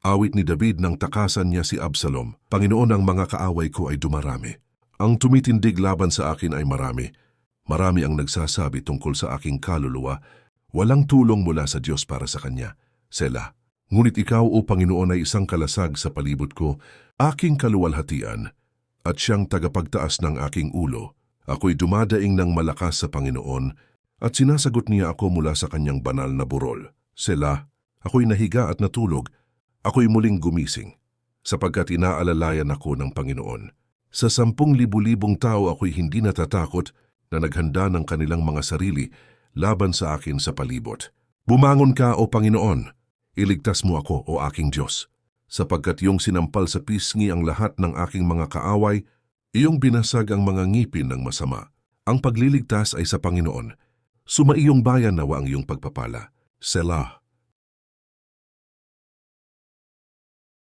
Awit ni David nang takasan niya si Absalom. Panginoon, ang mga kaaway ko ay dumarami. Ang tumitindig laban sa akin ay marami. Marami ang nagsasabi tungkol sa aking kaluluwa. Walang tulong mula sa Diyos para sa kanya. Selah. Ngunit ikaw, o Panginoon, ay isang kalasag sa palibot ko, aking kaluwalhatian, at siyang tagapagtaas ng aking ulo. Ako'y dumadaing ng malakas sa Panginoon, at sinasagot niya ako mula sa kanyang banal na burol. Selah. Ako'y nahiga at natulog. Ako'y muling gumising, sapagkat inaalalayan ako ng Panginoon. Sa 10,000 tao ako'y hindi natatakot na naghanda ng kanilang mga sarili laban sa akin sa palibot. Bumangon ka, o Panginoon! Iligtas mo ako, o aking Diyos, sapagkat iyong sinampal sa pisngi ang lahat ng aking mga kaaway, iyong binasag ang mga ngipin ng masama. Ang pagliligtas ay sa Panginoon. Sumaiyong bayan nawa ang iyong pagpapala. Selah.